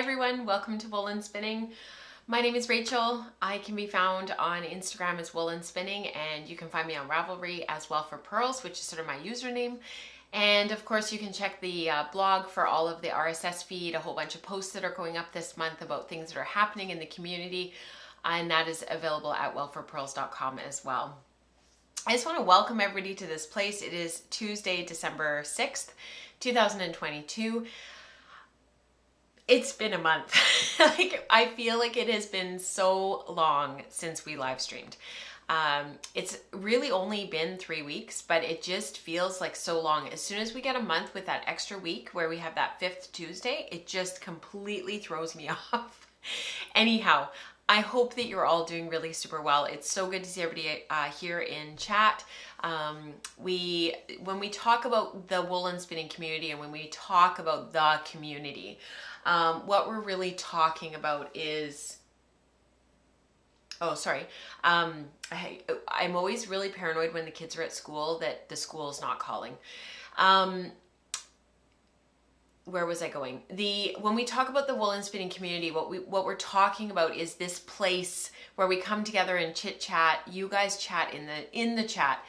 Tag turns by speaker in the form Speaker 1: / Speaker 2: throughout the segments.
Speaker 1: everyone, welcome to Woolen Spinning. My name is Rachel. I can be found on Instagram as Woolen Spinning, and you can find me on Ravelry as well for Pearls, which is sort of my username. And of course you can check the blog for all of the RSS feed, a whole bunch of posts that are going up this month about things that are happening in the community, and that is available at wellforpearls.com as well. I just want to welcome everybody to this place. It is Tuesday, December 6th, 2022. It's been a month. I feel like it has been so long since we live streamed. It's really only been 3 weeks, but it just feels like so long. As soon as we get a month with that extra week where we have that 5th Tuesday, it just completely throws me off. Anyhow, I hope that you're all doing really super well. It's so good to see everybody here in chat. When we talk about the woolen spinning community and when we talk about the community, what we're really talking about is, I'm always really paranoid when the kids are at school that the school is not calling. Where was I going? When we talk about the woolen spinning community, what we're talking about is this place where we come together and chit chat. You guys chat in the chat.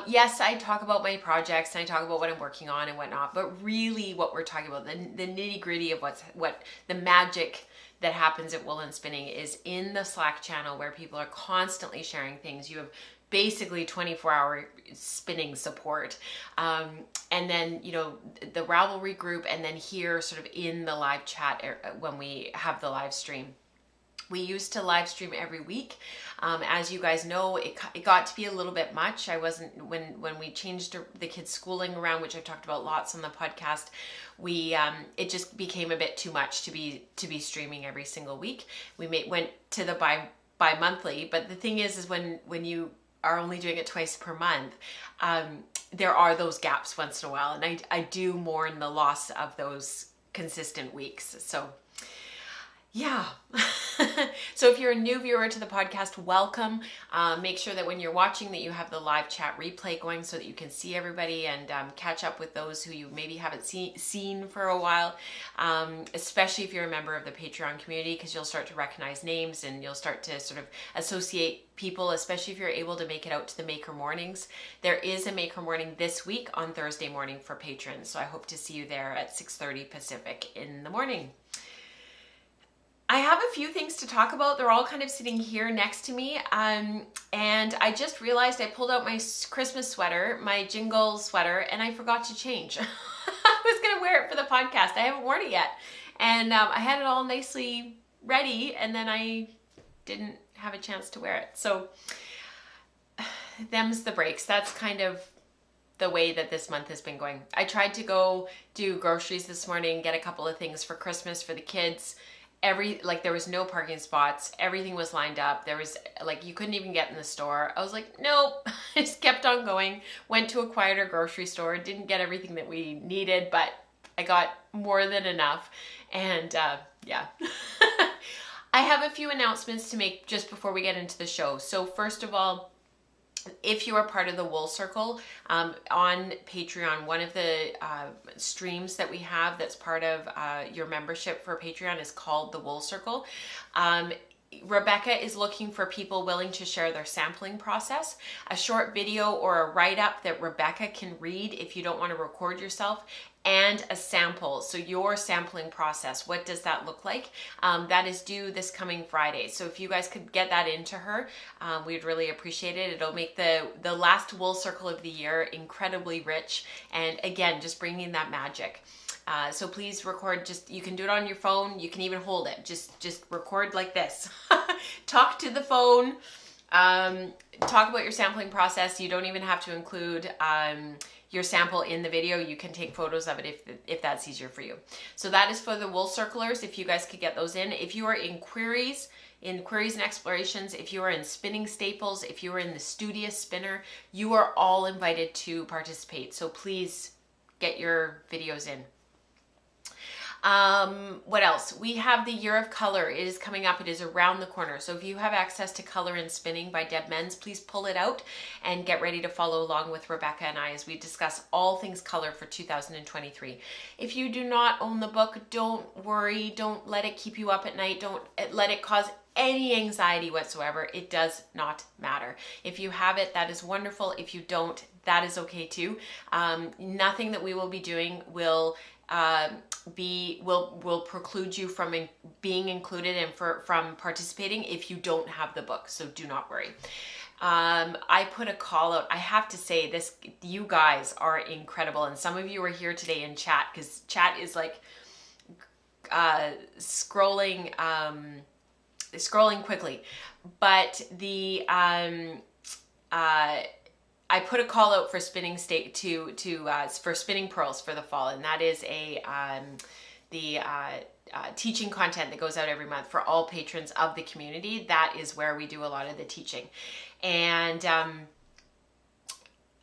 Speaker 1: Yes, I talk about my projects and I talk about what I'm working on and whatnot, but really what we're talking about, the nitty gritty of what the magic that happens at Woolen Spinning is in the Slack channel where people are constantly sharing things. You have basically 24-hour spinning support. And then, the Ravelry group, and then here sort of in the live chat when we have the live stream. We used to live stream every week. As you guys know, it got to be a little bit much. When we changed the kids' schooling around, which I've talked about lots on the podcast, it just became a bit too much to be streaming every single week. We went to the bi-monthly, but the thing is when you are only doing it twice per month, there are those gaps once in a while, and I do mourn the loss of those consistent weeks. So yeah. So if you're a new viewer to the podcast, welcome. Make sure that when you're watching that you have the live chat replay going so that you can see everybody and catch up with those who you maybe haven't seen for a while, especially if you're a member of the Patreon community, because you'll start to recognize names and you'll start to sort of associate people, especially if you're able to make it out to the Maker Mornings. There is a Maker Morning this week on Thursday morning for patrons, so I hope to see you there at 6:30 Pacific in the morning. I have a few things to talk about. They're all kind of sitting here next to me. And I just realized I pulled out my Christmas sweater, my jingle sweater, and I forgot to change. I was going to wear it for the podcast. I haven't worn it yet. And I had it all nicely ready, and then I didn't have a chance to wear it. So them's the breaks. That's kind of the way that this month has been going. I tried to go do groceries this morning, get a couple of things for Christmas for the kids. There was no parking spots. Everything was lined up. There was you couldn't even get in the store. I was like, nope. I just kept on going. Went to a quieter grocery store. Didn't get everything that we needed, but I got more than enough. And yeah. I have a few announcements to make just before we get into the show. So first of all, if you are part of the Wool Circle on Patreon, one of the streams that we have that's part of your membership for Patreon is called the Wool Circle. Rebecca is looking for people willing to share their sampling process, a short video or a write-up that Rebecca can read if you don't want to record yourself, and a sample. So your sampling process, what does that look like? That is due this coming Friday. So if you guys could get that into her, we'd really appreciate it. It'll make the last Wool Circle of the year incredibly rich. And again, just bringing that magic. So please record, you can do it on your phone. You can even hold it. Just record like this. Talk to the phone. Talk about your sampling process. You don't even have to include your sample in the video. You can take photos of it if that's easier for you. So that is for the Wool Circlers, if you guys could get those in. If you are in queries and explorations, if you are in spinning staples, if you are in the studious spinner, you are all invited to participate. So please get your videos in. What else? We have the Year of Color. It is coming up. It is around the corner. So if you have access to Color and Spinning by WnS, please pull it out and get ready to follow along with Rebecca and I as we discuss all things color for 2023. If you do not own the book, don't worry. Don't let it keep you up at night. Don't let it cause any anxiety whatsoever. It does not matter. If you have it, that is wonderful. If you don't, that is okay too. Nothing that we will be doing will preclude you from being included and from participating if you don't have the book. So do not worry. I put a call out. I have to say this, you guys are incredible. And some of you are here today in chat because chat is like scrolling quickly. But the I put a call out for spinning for spinning pearls for the fall, and that is the teaching content that goes out every month for all patrons of the community. That is where we do a lot of the teaching, and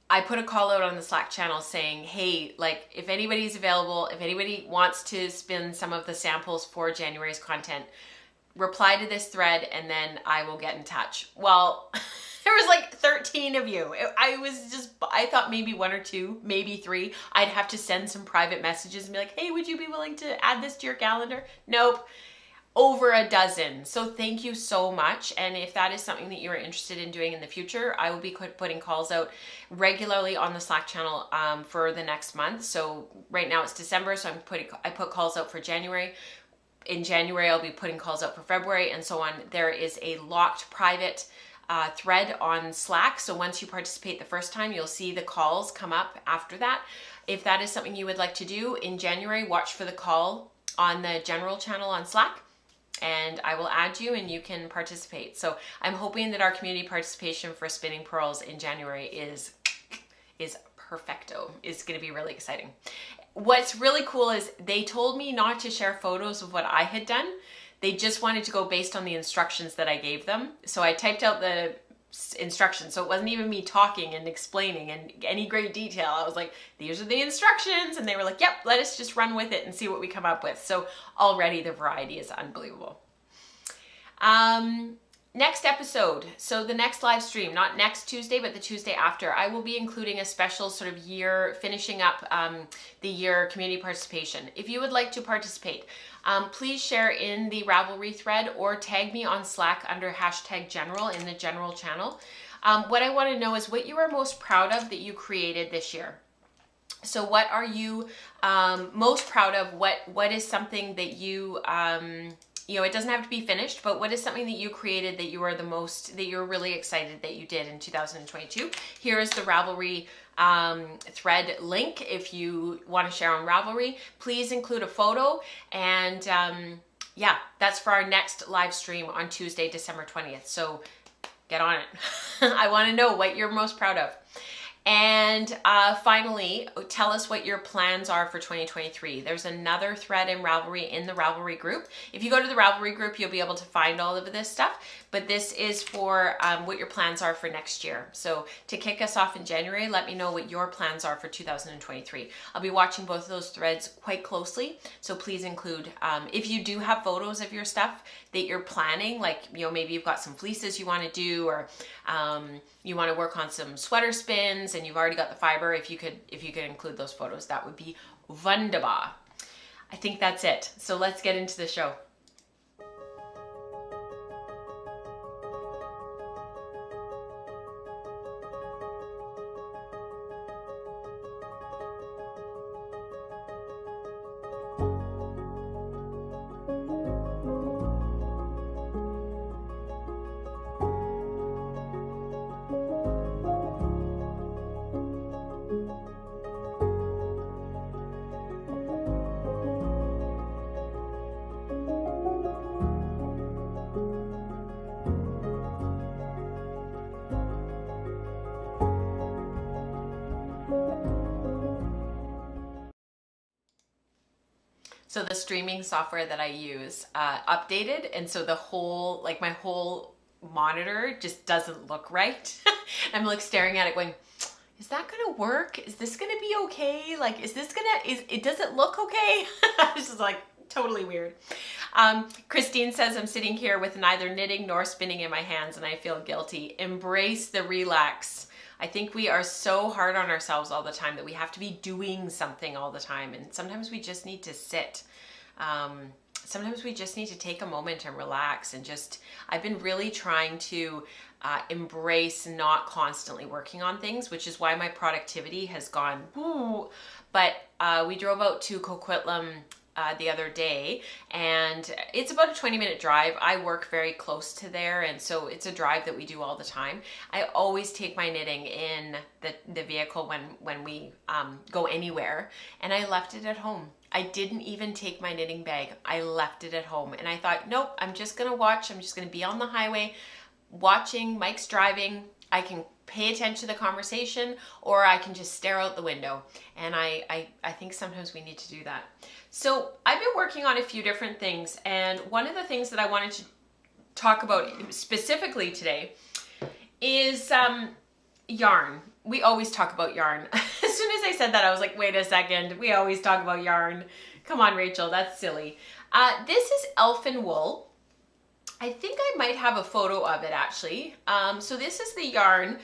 Speaker 1: I put a call out on the Slack channel saying, hey, like if anybody's available, if anybody wants to spin some of the samples for January's content, reply to this thread and then I will get in touch. Well, there was like 13 of you. I thought maybe one or two, maybe three. I'd have to send some private messages and be like, hey, would you be willing to add this to your calendar? Nope. Over a dozen. So thank you so much. And if that is something that you're interested in doing in the future, I will be putting calls out regularly on the Slack channel for the next month. So right now it's December, so I put calls out for January. In January, I'll be putting calls out for February and so on. There is a locked private thread on Slack. So once you participate the first time, you'll see the calls come up after that. If that is something you would like to do in January, watch for the call on the general channel on Slack and I will add you and you can participate. So I'm hoping that our community participation for Spinning Pearls in January is perfecto. It's going to be really exciting. What's really cool is they told me not to share photos of what I had done. They just wanted to go based on the instructions that I gave them. So I typed out the instructions. So it wasn't even me talking and explaining in any great detail. I was like, these are the instructions. And they were like, yep, let us just run with it and see what we come up with. So already the variety is unbelievable. Next episode, so the next live stream, not next Tuesday, but the Tuesday after, I will be including a special sort of year, finishing up the year community participation. If you would like to participate, please share in the Ravelry thread or tag me on Slack under #general in the general channel. What I want to know is what you are most proud of that you created this year. So what are you most proud of? What is something that you... it doesn't have to be finished, but what is something that you created that you are that you're really excited that you did in 2022? Here is the Ravelry thread link. If you want to share on Ravelry, please include a photo. And yeah, that's for our next live stream on Tuesday, December 20th. So get on it. I want to know what you're most proud of. And finally, tell us what your plans are for 2023. There's another thread in Ravelry, in the Ravelry group. If you go to the Ravelry group, you'll be able to find all of this stuff. But this is for what your plans are for next year. So to kick us off in January, let me know what your plans are for 2023. I'll be watching both of those threads quite closely. So please include, if you do have photos of your stuff that you're planning, like, maybe you've got some fleeces you want to do, or you want to work on some sweater spins and you've already got the fiber, if you could include those photos, that would be wunderbar. I think that's it. So let's get into the show. So the streaming software that I use updated, and so the whole, my whole monitor just doesn't look right. I'm like staring at it going, is that gonna work? Is this gonna be okay? Like, does it look okay? This is like totally weird. Christine says, I'm sitting here with neither knitting nor spinning in my hands and I feel guilty. Embrace the relax. I think we are so hard on ourselves all the time that we have to be doing something all the time. And sometimes we just need to sit. Sometimes we just need to take a moment and relax and just, I've been really trying to embrace not constantly working on things, which is why my productivity has gone, woo. But we drove out to Coquitlam the other day, and it's about a 20-minute drive. I work very close to there, and so it's a drive that we do all the time. I always take my knitting in the vehicle when we go anywhere, and I left it at home. I didn't even take my knitting bag. I left it at home, and I thought, nope, I'm just gonna watch. I'm just gonna be on the highway watching. Mike's driving. I can pay attention to the conversation, or I can just stare out the window. And I think sometimes we need to do that. So I've been working on a few different things, and one of the things that I wanted to talk about specifically today is yarn. We always talk about yarn. As soon as I said that, I was like, wait a second, we always talk about yarn. Come on, Rachel, that's silly. This is Elfinwolle. I think I might have a photo of it actually. So this is the yarn.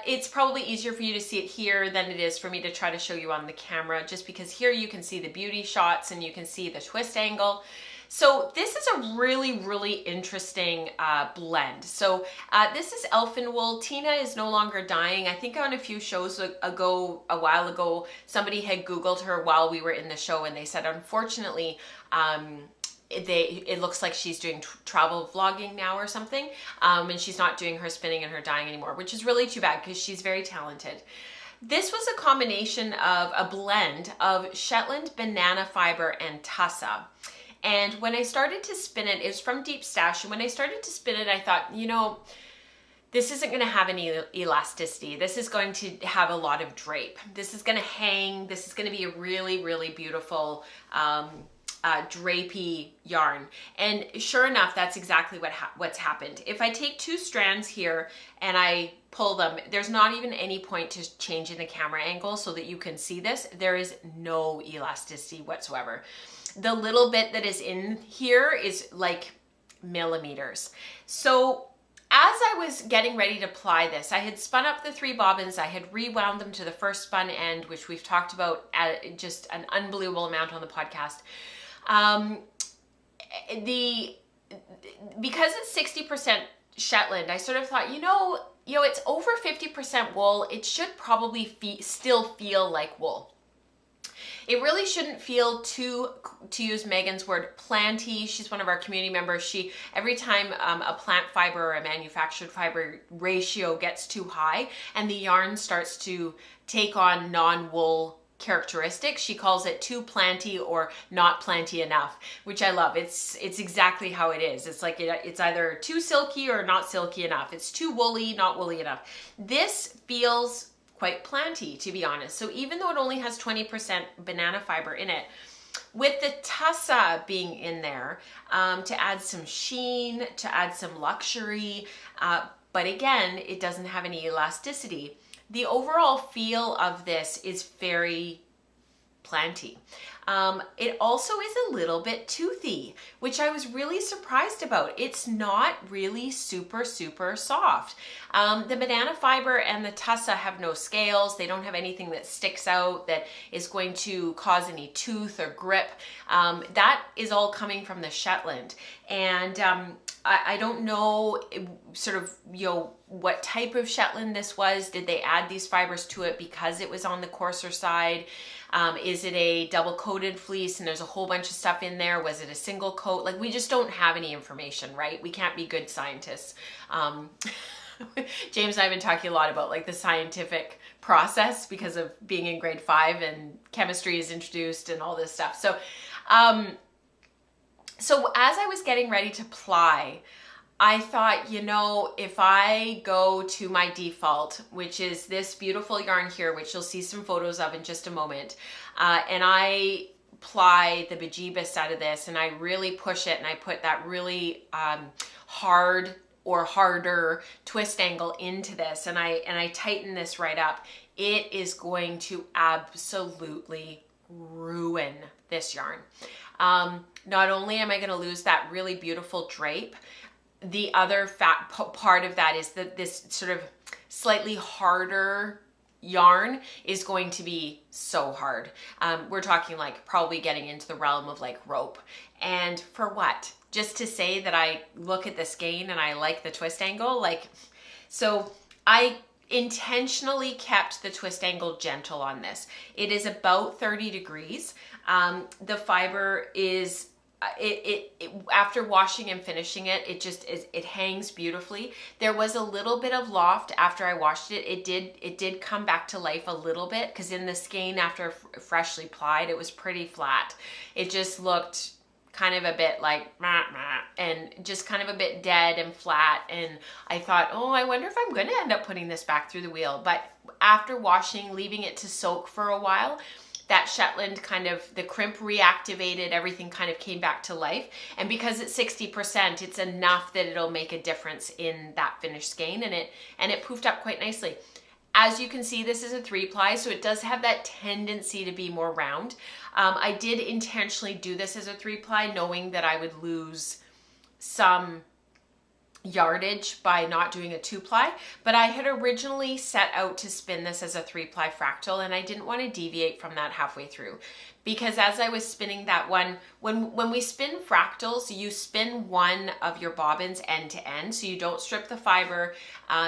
Speaker 1: It's probably easier for you to see it here than it is for me to try to show you on the camera, just because here you can see the beauty shots and you can see the twist angle. So this is a really, really interesting blend. So this is Elfinwolle. Tina is no longer dyeing. I think on a few shows ago, a while ago, somebody had Googled her while we were in the show, and they said, unfortunately, it looks like she's doing travel vlogging now or something, and she's not doing her spinning and her dyeing anymore, which is really too bad because she's very talented. This was a combination of a blend of Shetland banana fiber and Tussah. And when I started to spin it, it was from Deep Stash, and when I started to spin it, I thought, you know, this isn't going to have any elasticity. This is going to have a lot of drape. This is going to hang. This is going to be a really, really beautiful drapey yarn. And sure enough, that's exactly what's happened. If I take two strands here and I pull them, there's not even any point to changing the camera angle so that you can see this. There is no elasticity whatsoever. The little bit that is in here is like millimeters. So as I was getting ready to apply this, I had spun up the 3 bobbins, I had rewound them to the first spun end, which we've talked about just an unbelievable amount on the podcast. Because it's 60% Shetland, I sort of thought, you know, it's over 50% wool. It should probably still feel like wool. It really shouldn't feel to use Megan's word, planty. She's one of our community members. Every time a plant fiber or a manufactured fiber ratio gets too high and the yarn starts to take on non-wool characteristics, she calls it too planty or not planty enough, which I love. It's exactly how it is. It's like it's either too silky or not silky enough. It's too woolly, not woolly enough. This feels quite planty, to be honest. So even though it only has 20% banana fiber in it, with the Tussah being in there to add some sheen, to add some luxury, but again, it doesn't have any elasticity. The overall feel of this is very planty. It also is a little bit toothy, which I was really surprised about. It's not really super, super soft. The banana fiber and the Tussah have no scales. They don't have anything that sticks out that is going to cause any tooth or grip. That is all coming from the Shetland. And I don't know sort of, what type of Shetland this was. Did they add these fibers to it because it was on the coarser side? Is it a double coated fleece and there's a whole bunch of stuff in there? Was it a single coat? Like, we just don't have any information, right? We can't be good scientists. James and I have been talking a lot about like the scientific process because of being in grade 5 and chemistry is introduced and all this stuff. So as I was getting ready to ply, I thought, if I go to my default, which is this beautiful yarn here, which you'll see some photos of in just a moment, and I ply the bejeebus out of this and I really push it and I put that really hard or harder twist angle into this, and I tighten this right up, it is going to absolutely ruin this yarn. Not only am I going to lose that really beautiful drape, the other part of that is that this sort of slightly harder yarn is going to be so hard. We're talking like probably getting into the realm of like rope. And for what? Just to say that I look at the skein and I like the twist angle? Like, so I intentionally kept the twist angle gentle on this. It is about 30 degrees. The fiber is after washing and finishing it, it just is, it hangs beautifully. There was a little bit of loft after I washed it. It did come back to life a little bit, because in the skein after freshly plied, it was pretty flat. It just looked kind of a bit like and just kind of a bit dead and flat, and I thought, oh, I wonder if I'm going to end up putting this back through the wheel. But after washing, leaving it to soak for a while, that Shetland kind of, the crimp reactivated, everything kind of came back to life. And because it's 60%, it's enough that it'll make a difference in that finished skein, and it poofed up quite nicely. As you can see, this is a 3-ply, so it does have that tendency to be more round. I did intentionally do this as a 3-ply, knowing that I would lose some yardage by not doing a 2-ply, but I had originally set out to spin this as a 3-ply fractal, and I didn't want to deviate from that halfway through, because as I was spinning that one, when we spin fractals, you spin one of your bobbins end to end, so you don't strip the fiber.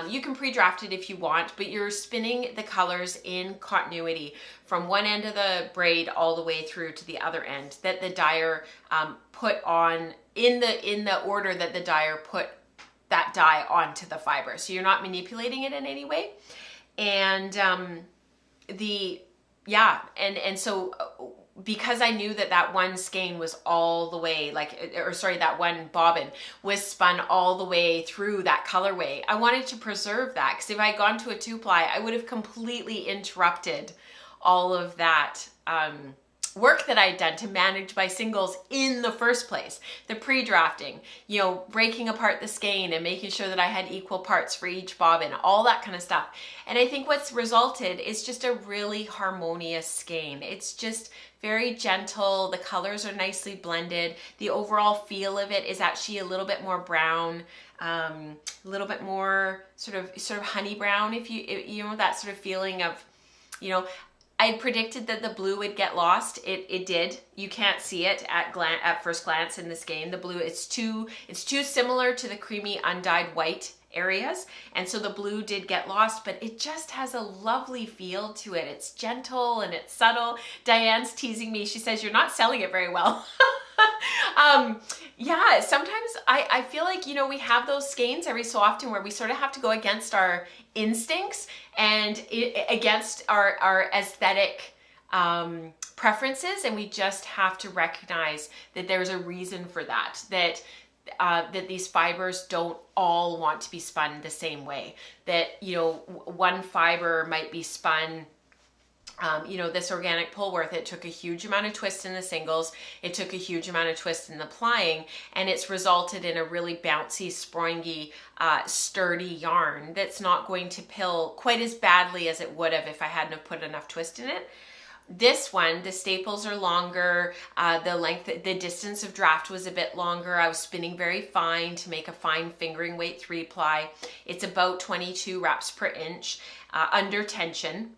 Speaker 1: You can pre-draft it if you want, but you're spinning the colors in continuity from one end of the braid all the way through to the other end that the dyer put on in the order that the dyer put that dye onto the fiber. So you're not manipulating it in any way. And so because I knew that one skein was all the way, that one bobbin was spun all the way through that colorway, I wanted to preserve that, because if I had gone to a 2-ply, I would have completely interrupted all of that work that I'd done to manage my singles in the first place. The pre-drafting, breaking apart the skein and making sure that I had equal parts for each bobbin, all that kind of stuff. And I think what's resulted is just a really harmonious skein. It's just very gentle. The colors are nicely blended. The overall feel of it is actually a little bit more brown, a little bit more sort of honey brown, if you know that sort of feeling of, I predicted that the blue would get lost. It did. You can't see it at first glance in the skein. The blue, it's too similar to the creamy undyed white areas, and so the blue did get lost, but it just has a lovely feel to it. It's gentle and it's subtle. Diane's teasing me. She says, you're not selling it very well. Yeah, sometimes I feel like, we have those skeins every so often where we sort of have to go against our instincts and against our aesthetic preferences, and we just have to recognize that there's a reason for that, that these fibers don't all want to be spun the same way, that one fiber might be spun. This organic Pullworth, it took a huge amount of twist in the singles, it took a huge amount of twist in the plying, and it's resulted in a really bouncy, springy, sturdy yarn that's not going to pill quite as badly as it would have if I hadn't have put enough twist in it. This one, the staples are longer, the distance of draft was a bit longer. I was spinning very fine to make a fine fingering weight 3-ply. It's about 22 wraps per inch, under tension.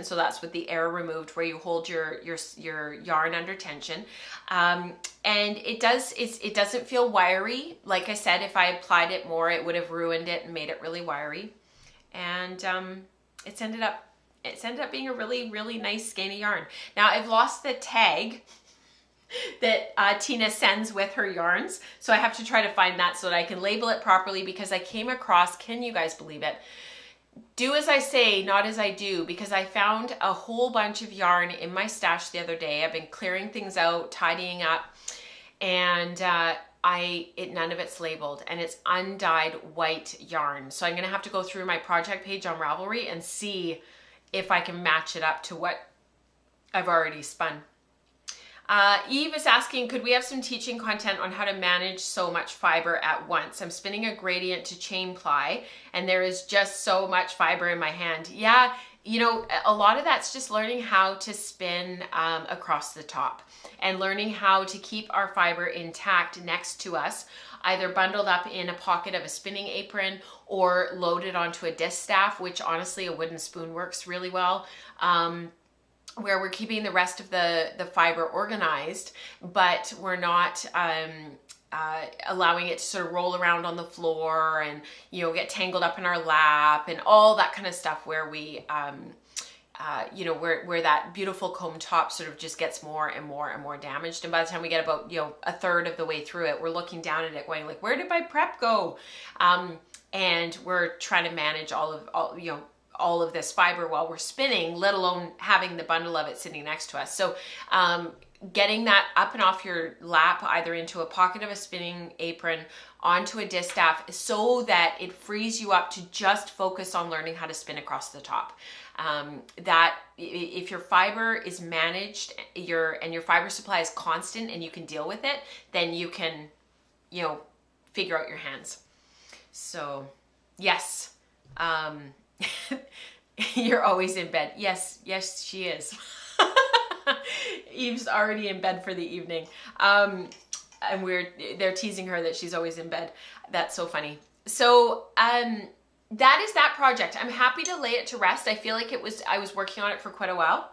Speaker 1: So that's with the air removed, where you hold your yarn under tension. And it doesn't feel wiry. Like I said, if I applied it more, it would have ruined it and made it really wiry. And it's ended up being a really, really nice skein of yarn. Now I've lost the tag that Tina sends with her yarns, so I have to try to find that so that I can label it properly, because I came across, can you guys believe it? Do as I say, not as I do, because I found a whole bunch of yarn in my stash the other day. I've been clearing things out, tidying up, and none of it's labeled, and it's undyed white yarn. So I'm gonna have to go through my project page on Ravelry and see if I can match it up to what I've already spun. Eve is asking, could we have some teaching content on how to manage so much fiber at once? I'm spinning a gradient to chain ply and there is just so much fiber in my hand. Yeah, you know, a lot of that's just learning how to spin across the top and learning how to keep our fiber intact next to us, either bundled up in a pocket of a spinning apron or loaded onto a disc staff, which honestly a wooden spoon works really well. Where we're keeping the rest of the fiber organized, but we're not allowing it to sort of roll around on the floor and, you know, get tangled up in our lap and all that kind of stuff where we, you know, where that beautiful comb top sort of just gets more and more and more damaged. And by the time we get about, you know, a third of the way through it, we're looking down at it going like, where did my prep go? And we're trying to manage all of this fiber while we're spinning, let alone having the bundle of it sitting next to us. So getting that up and off your lap, either into a pocket of a spinning apron, onto a disc staff, so that it frees you up to just focus on learning how to spin across the top. That if your fiber is managed, your fiber supply is constant and you can deal with it, then you can, you know, figure out your hands. So yes. You're always in bed. Yes, she is. Eve's already in bed for the evening. And they're teasing her that she's always in bed. That's so funny. So, that is that project. I'm happy to lay it to rest. I feel like I was working on it for quite a while.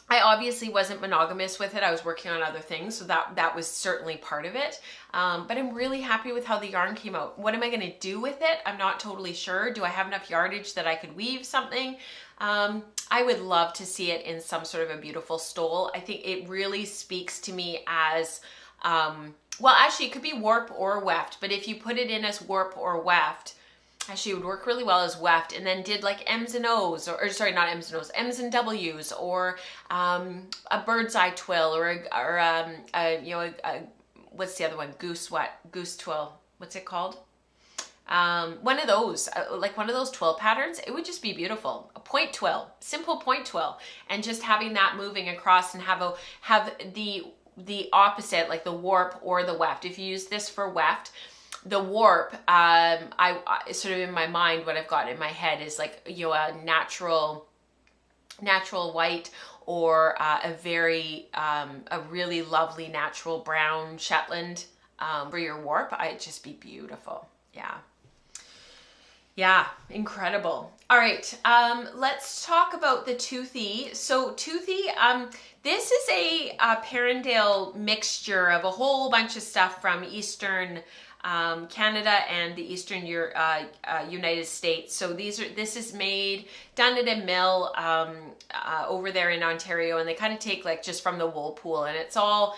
Speaker 1: I obviously wasn't monogamous with it. I was working on other things, so that was certainly part of it. But I'm really happy with how the yarn came out. What am I going to do with it? I'm not totally sure. Do I have enough yardage that I could weave something? I would love to see it in some sort of a beautiful stole. I think it really speaks to me as, well, actually it could be warp or weft, but if you put it in as warp or weft, actually it would work really well as weft, and then did like M's and O's, or sorry, not M's and O's, M's and W's, or a bird's eye twill, or you know, what's the other one? Goose twill. What's it called? One of those, like one of those twill patterns. It would just be beautiful. A point twill, simple point twill, and just having that moving across and have the opposite, like the warp or the weft. If you use this for weft, the warp, I sort of in my mind, what I've got in my head is like, you know, a natural white, or a really lovely natural brown Shetland for your warp. It'd just be beautiful. Yeah, incredible. All right, let's talk about the Toothy. So Toothy, this is a Perendale mixture of a whole bunch of stuff from Eastern Canada and the Eastern United States. So this is done at a mill over there in Ontario, and they kind of take like just from the wool pool, and it's all,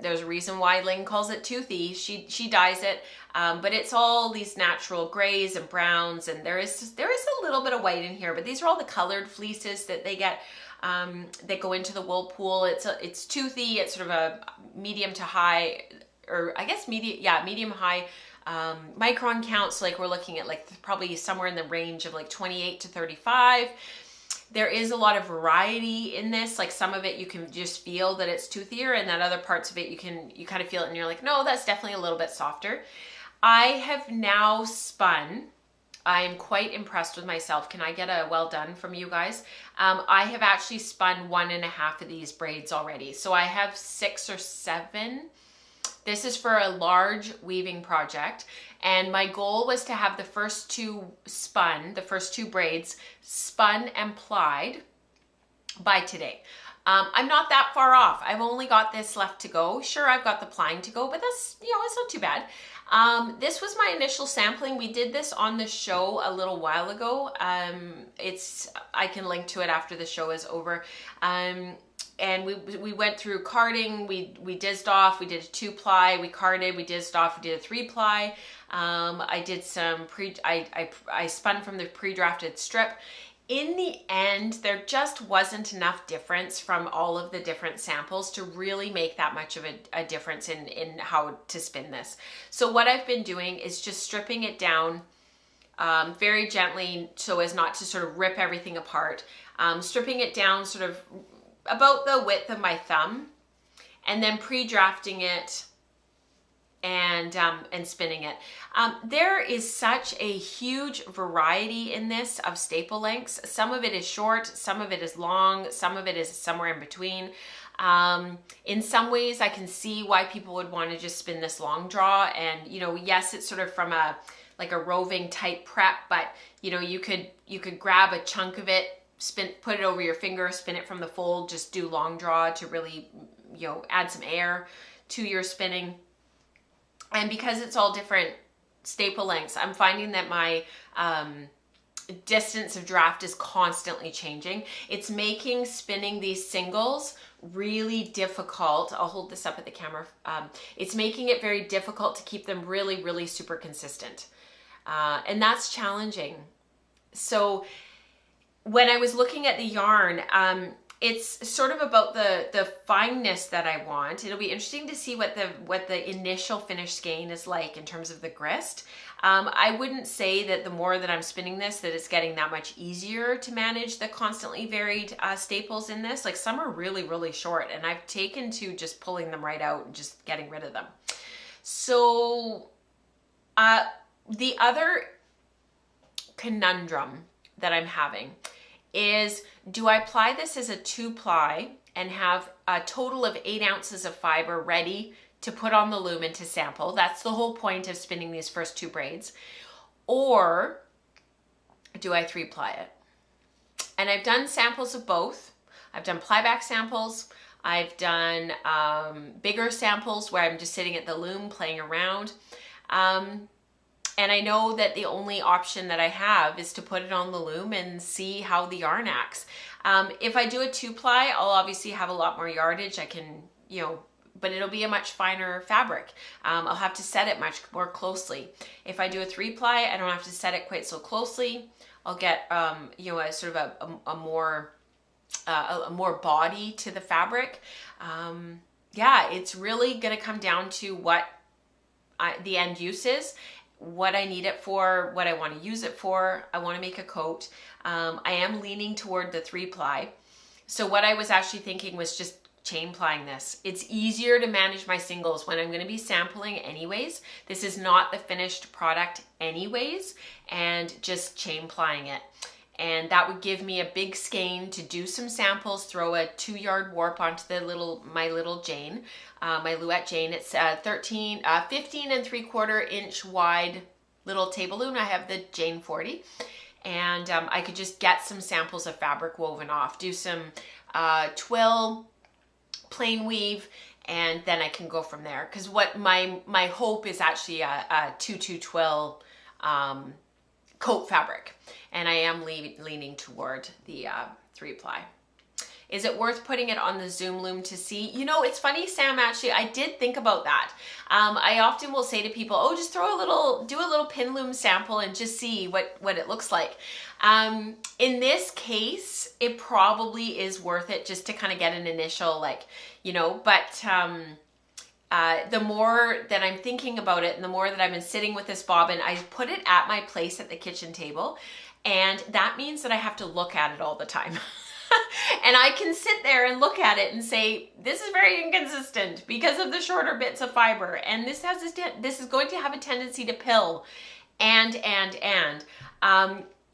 Speaker 1: there's a reason why Ling calls it Toothy. She dyes it, but it's all these natural grays and browns, and there is a little bit of white in here, but these are all the colored fleeces that they get that go into the wool pool. It's Toothy. It's sort of a medium to high, or I guess medium high micron counts. Like we're looking at like probably somewhere in the range of like 28 to 35. There is a lot of variety in this. Like some of it you can just feel that it's toothier, and then other parts of it you kind of feel it and you're like, no, that's definitely a little bit softer. I have now spun. I'm quite impressed with myself. Can I get a well done from you guys? I have actually spun 1.5 of these braids already. So I have 6 or 7. This is for a large weaving project, and my goal was to have the first 2 braids spun and plied by today. I'm not that far off. I've only got this left to go. Sure, I've got the plying to go, but that's, you know, it's not too bad. This was my initial sampling. We did this on the show a little while ago. I can link to it after the show is over. And we went through carding, we dizzed off, we did a 2-ply, we carded, we dizzed off, we did a 3-ply. I did some I spun from the pre-drafted strip. In the end, there just wasn't enough difference from all of the different samples to really make that much of a difference in how to spin this. So what I've been doing is just stripping it down very gently so as not to sort of rip everything apart. Stripping it down sort of about the width of my thumb, and then pre-drafting it and spinning it. There is such a huge variety in this of staple lengths. Some of it is short, some of it is long, some of it is somewhere in between. In some ways I can see why people would want to just spin this long draw, and you know, yes, it's sort of from a like a roving type prep, but you know, you could grab a chunk of it, put it over your finger, spin it from the fold, just do long draw to really, you know, add some air to your spinning. And because it's all different staple lengths, I'm finding that my distance of draft is constantly changing. It's making spinning these singles really difficult. I'll hold this up at the camera. It's making it very difficult to keep them really, really super consistent. And that's challenging. So when I was looking at the yarn, it's sort of about the fineness that I want. It'll be interesting to see what the initial finished skein is like in terms of the grist. I wouldn't say that the more that I'm spinning this, that it's getting that much easier to manage the constantly varied staples in this. Like some are really, really short, and I've taken to just pulling them right out and just getting rid of them. So the other conundrum that I'm having is, do I ply this as a 2-ply and have a total of 8 ounces of fiber ready to put on the loom and to sample? That's the whole point of spinning these first 2 braids. Or do I 3-ply it? And I've done samples of both. I've done plyback samples. I've done bigger samples where I'm just sitting at the loom playing around. And I know that the only option that I have is to put it on the loom and see how the yarn acts. If I do a 2-ply, I'll obviously have a lot more yardage. I can, you know, but it'll be a much finer fabric. I'll have to set it much more closely. If I do a 3-ply, I don't have to set it quite so closely. I'll get, you know, a sort of a more body to the fabric. Yeah, it's really gonna come down to what the end use is, what I need it for, what I want to use it for. I want to make a coat. I am leaning toward the 3-ply. So what I was actually thinking was just chain plying this. It's easier to manage my singles when I'm going to be sampling anyways. This is not the finished product anyways, and just chain plying it. And that would give me a big skein to do some samples, throw a 2-yard warp onto my little Jane, my Louette Jane. It's 15 3/4 inch wide little table loom. I have the Jane 40, and I could just get some samples of fabric woven off, do some twill, plain weave, and then I can go from there. Because what my hope is actually a 2/2 twill coat fabric, and I am leaning toward the 3-ply. Is it worth putting it on the Zoom loom to see? You know, it's funny, Sam, actually, I did think about that. I often will say to people, oh, just do a little pin loom sample and just see what it looks like. In this case, it probably is worth it just to kind of get an initial, like, you know, but the more that I'm thinking about it and the more that I've been sitting with this bobbin, I put it at my place at the kitchen table, and that means that I have to look at it all the time. And I can sit there and look at it and say, this is very inconsistent because of the shorter bits of fiber, and this is going to have a tendency to pill, and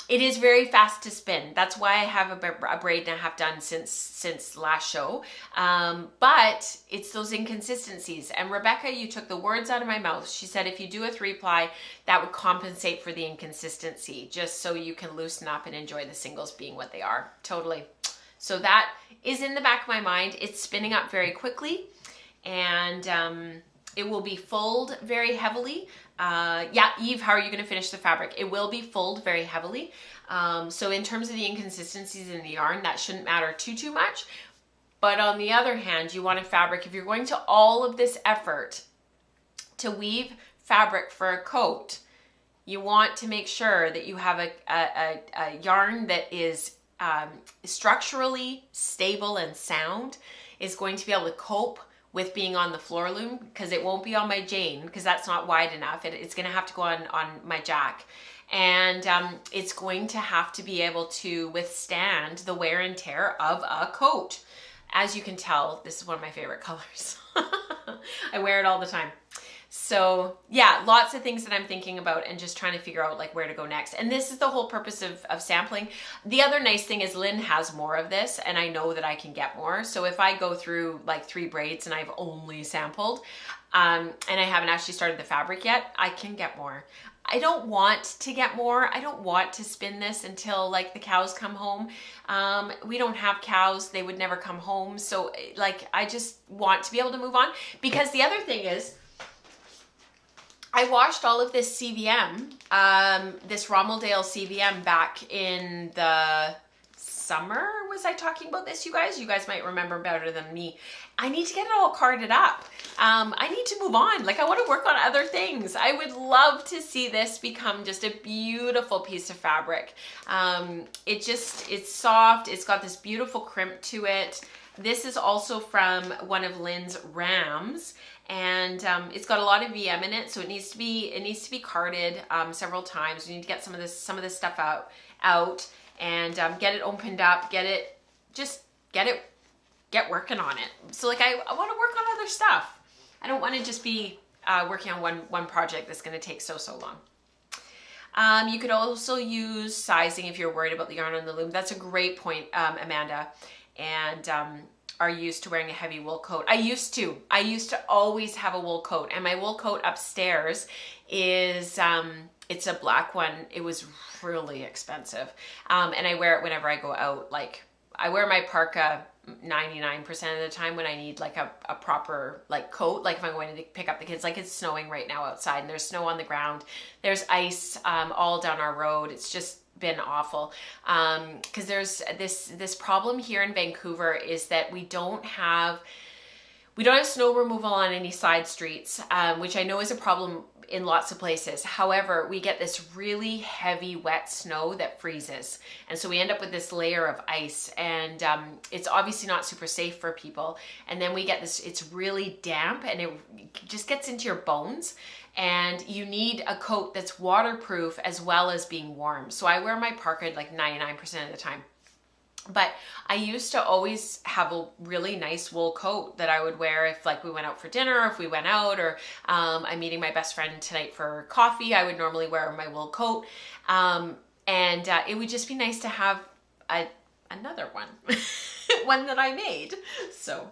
Speaker 1: it is very fast to spin. That's why I have a braid and I have done since last show. But it's those inconsistencies. And Rebecca, you took the words out of my mouth. She said, if you do a 3-ply, that would compensate for the inconsistency, just so you can loosen up and enjoy the singles being what they are. Totally. So that is in the back of my mind. It's spinning up very quickly, and it will be fulled very heavily. Yeah, Eve, how are you going to finish the fabric? It will be fulled very heavily. So in terms of the inconsistencies in the yarn, that shouldn't matter too much. But on the other hand, you want a fabric, if you're going to all of this effort to weave fabric for a coat, you want to make sure that you have a yarn that is structurally stable and sound, is going to be able to cope with being on the floor loom, because it won't be on my Jane because that's not wide enough. It's going to have to go on my Jack, and it's going to have to be able to withstand the wear and tear of a coat. As you can tell, this is one of my favorite colors. I wear it all the time. So yeah, lots of things that I'm thinking about and just trying to figure out like where to go next. And this is the whole purpose of sampling. The other nice thing is Lynn has more of this and I know that I can get more. So if I go through like 3 braids and I've only sampled and I haven't actually started the fabric yet, I can get more. I don't want to get more. I don't want to spin this until like the cows come home. We don't have cows. They would never come home. So like, I just want to be able to move on, because the other thing is, I washed all of this CVM, this Rommeldale CVM back in the summer. Was I talking about this, you guys? You guys might remember better than me. I need to get it all carded up. I need to move on. Like, I want to work on other things. I would love to see this become just a beautiful piece of fabric. It's soft. It's got this beautiful crimp to it. This is also from one of Lynn's rams. And it's got a lot of VM in it, so it needs to be carded several times. We need to get some of this stuff out and get it opened up, get working on it. So like I want to work on other stuff. I don't want to just be working on one project that's going to take so long. You could also use sizing if you're worried about the yarn on the loom. That's a great point, Amanda. And are used to wearing a heavy wool coat. I used to always have a wool coat, and my wool coat upstairs is, it's a black one. It was really expensive. And I wear it whenever I go out. Like, I wear my parka 99% of the time when I need like a proper like coat. Like if I'm going to pick up the kids, like it's snowing right now outside and there's snow on the ground. There's ice all down our road. It's just been awful, because there's this problem here in Vancouver is that we don't have snow removal on any side streets, which I know is a problem in lots of places. However, we get this really heavy wet snow that freezes, and so we end up with this layer of ice, and it's obviously not super safe for people. And then we get this, it's really damp and it just gets into your bones. And you need a coat that's waterproof as well as being warm. So I wear my parka like 99% of the time. But I used to always have a really nice wool coat that I would wear if like we went out for dinner, or if we went out, or I'm meeting my best friend tonight for coffee. I would normally wear my wool coat. And it would just be nice to have another one, one that I made. So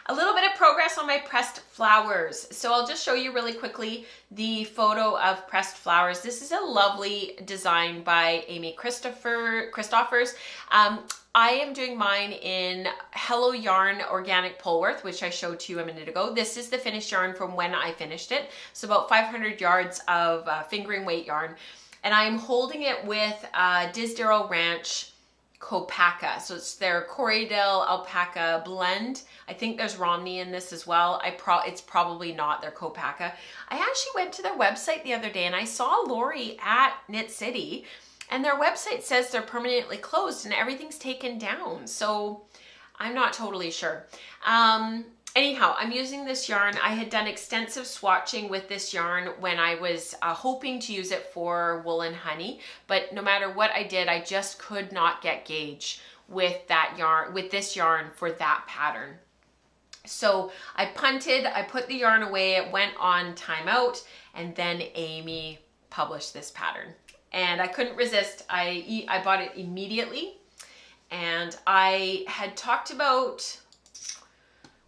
Speaker 1: a little bit of progress on my pressed flowers. So I'll just show you really quickly the photo of pressed flowers. This is a lovely design by Amy Christoffers. I am doing mine in Hello Yarn Organic Polworth, which I showed to you a minute ago. This is the finished yarn from when I finished it. So about 500 yards of fingering weight yarn. And I'm holding it with Disdarrow Ranch Copaca. So it's their Corriedale alpaca blend. I think there's Romney in this as well. It's probably not their Copaca. I actually went to their website the other day and I saw Lori at Knit City, and their website says they're permanently closed and everything's taken down. So I'm not totally sure. Anyhow, I'm using this yarn. I had done extensive swatching with this yarn when I was hoping to use it for woolen honey, but no matter what I did, I just could not get gauge with that yarn, with this yarn for that pattern. So I punted, I put the yarn away, it went on timeout, and then Amy published this pattern. And I couldn't resist. I bought it immediately, and I had talked about,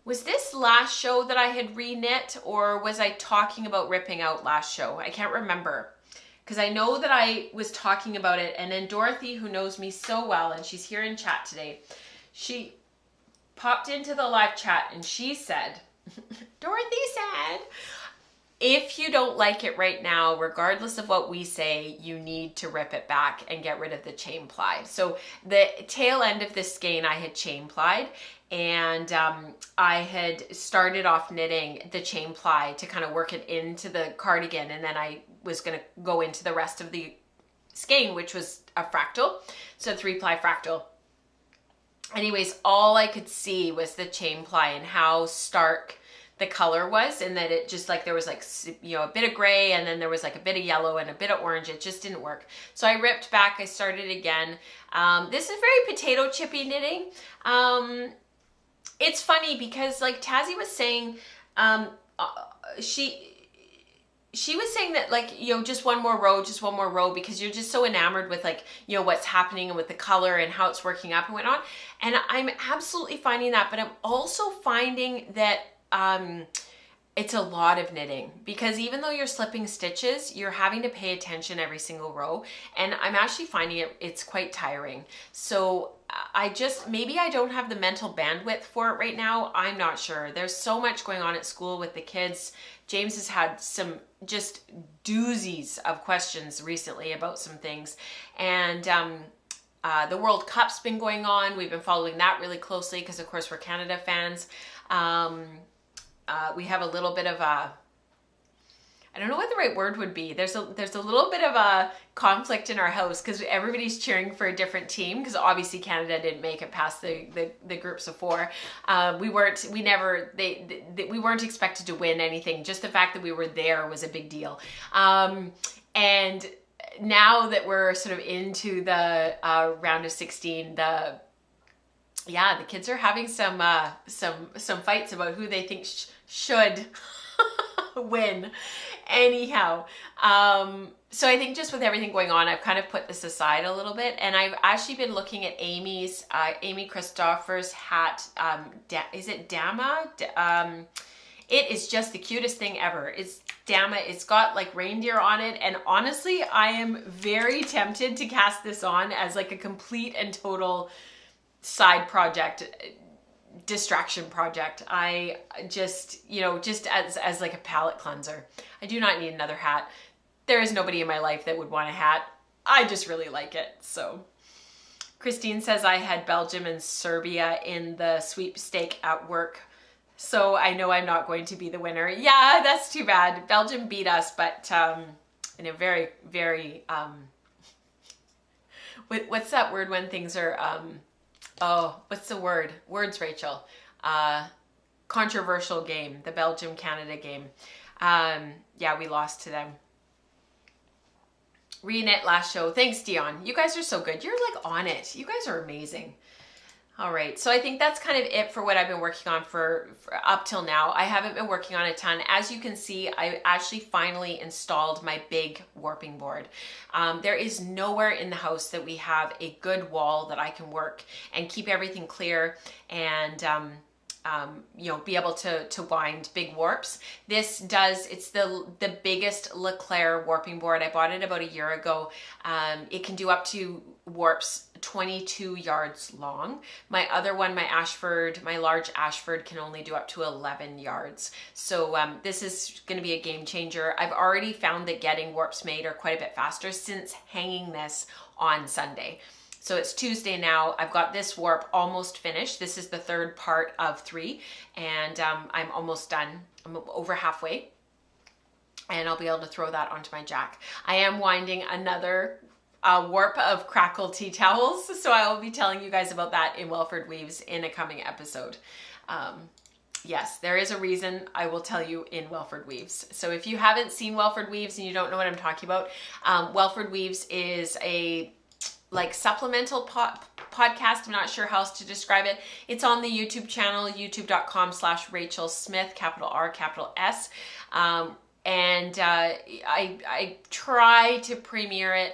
Speaker 1: was this last show that I had re-knit, or was I talking about ripping out last show? I can't remember, because I know that I was talking about it, and then Dorothy, who knows me so well, and she's here in chat today, she popped into the live chat and she said, Dorothy said, if you don't like it right now, regardless of what we say, you need to rip it back and get rid of the chain ply. So the tail end of this skein I had chain plied, and I had started off knitting the chain ply to kind of work it into the cardigan, and then I was going to go into the rest of the skein, which was a fractal, so 3-ply fractal. Anyways, all I could see was the chain ply and how stark the color was, and that it just like, there was like, you know, a bit of gray, and then there was like a bit of yellow and a bit of orange. It just didn't work. So I ripped back, I started again. This is very potato chippy knitting. it's funny because like Tazzy was saying, um, uh, she was saying that like, you know, just one more row, because you're just so enamored with like, you know, what's happening and with the color and how it's working up and whatnot. And I'm absolutely finding that, but I'm also finding that it's a lot of knitting, because even though you're slipping stitches, you're having to pay attention every single row. And I'm actually finding it's quite tiring. So maybe I don't have the mental bandwidth for it right now. I'm not sure. There's so much going on at school with the kids. James has had some just doozies of questions recently about some things. And the World Cup's been going on. We've been following that really closely because, of course, we're Canada fans. We have a little bit of a, I don't know what the right word would be. There's a little bit of a conflict in our house because everybody's cheering for a different team, because obviously Canada didn't make it past the groups of 4. We weren't expected to win anything. Just the fact that we were there was a big deal. And now that we're sort of into the round of 16, the kids are having some fights about who they think should win. Anyhow, so I think just with everything going on, I've kind of put this aside a little bit, and I've actually been looking at Amy Christopher's hat. Is it Dama? It is just the cutest thing ever. It's Dama. It's got like reindeer on it, and honestly, I am very tempted to cast this on as like a complete and total side project, distraction project. I just, you know, just as like a palette cleanser. I do not need another hat. There is nobody in my life that would want a hat. I just really like it. So Christine says I had Belgium and Serbia in the sweepstake at work, so I know I'm not going to be the winner. Yeah, that's too bad. Belgium beat us, but in a very, very what's that word when things are oh, what's the word? Words, Rachel. Controversial game, the Belgium-Canada game. Yeah, we lost to them. Reknit last show. Thanks, Dion. You guys are so good. You're like on it. You guys are amazing. All right, so I think that's kind of it for what I've been working on for up till now. I haven't been working on a ton. As you can see, I actually finally installed my big warping board. There is nowhere in the house that we have a good wall that I can work and keep everything clear and you know, be able to wind big warps. It's the biggest Leclerc warping board. I bought it about a year ago. It can do up to warps 22 yards long. My other one, my large Ashford can only do up to 11 yards. So this is going to be a game changer. I've already found that getting warps made are quite a bit faster since hanging this on Sunday. So it's Tuesday now. I've got this warp almost finished. This is the 3rd part of 3, and I'm almost done. I'm over halfway, and I'll be able to throw that onto my jack. I am winding another warp of Crackle tea towels, so I will be telling you guys about that in Welford Weaves in a coming episode. Yes, there is a reason I will tell you in Welford Weaves. So if you haven't seen Welford Weaves and you don't know what I'm talking about, Welford Weaves is a like supplemental podcast. I'm not sure how else to describe it. It's on the YouTube channel, youtube.com/Rachel Smith, capital R, capital S. And I try to premiere it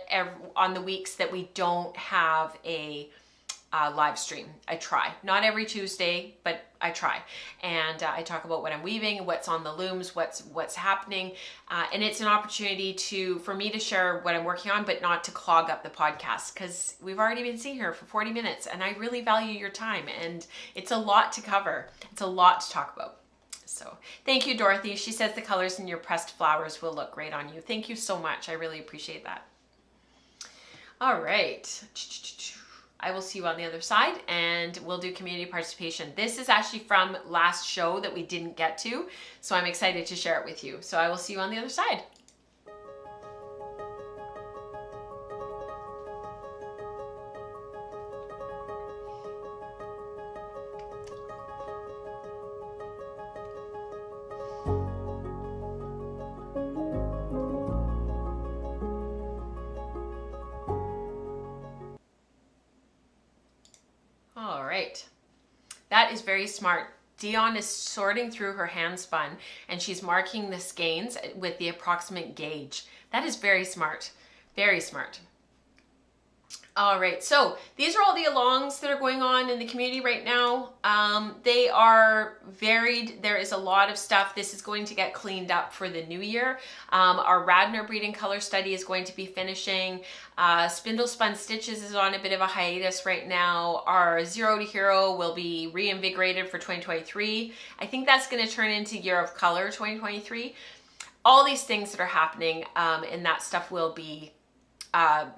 Speaker 1: on the weeks that we don't have a live stream. I try. Not every Tuesday, but I try. And I talk about what I'm weaving, what's on the looms, what's happening. And it's an opportunity for me to share what I'm working on, but not to clog up the podcast, because we've already been sitting here for 40 minutes and I really value your time, and it's a lot to cover. It's a lot to talk about. So thank you, Dorothy. She says the colors in your pressed flowers will look great on you. Thank you so much. I really appreciate that. All right. I will see you on the other side, and we'll do community participation. This is actually from last show that we didn't get to, so I'm excited to share it with you. So I will see you on the other side. That is very smart. Dion is sorting through her hand spun and she's marking the skeins with the approximate gauge. That is very smart. Very smart. All right, so these are all the alongs that are going on in the community right now. They are varied. There is a lot of stuff. This is going to get cleaned up for the new year. Our Radnor breeding color study is going to be finishing. Spindle Spun Stitches is on a bit of a hiatus right now. Our Zero to Hero will be reinvigorated for 2023. I think that's going to turn into Year of Color 2023. All these things that are happening, and that stuff will be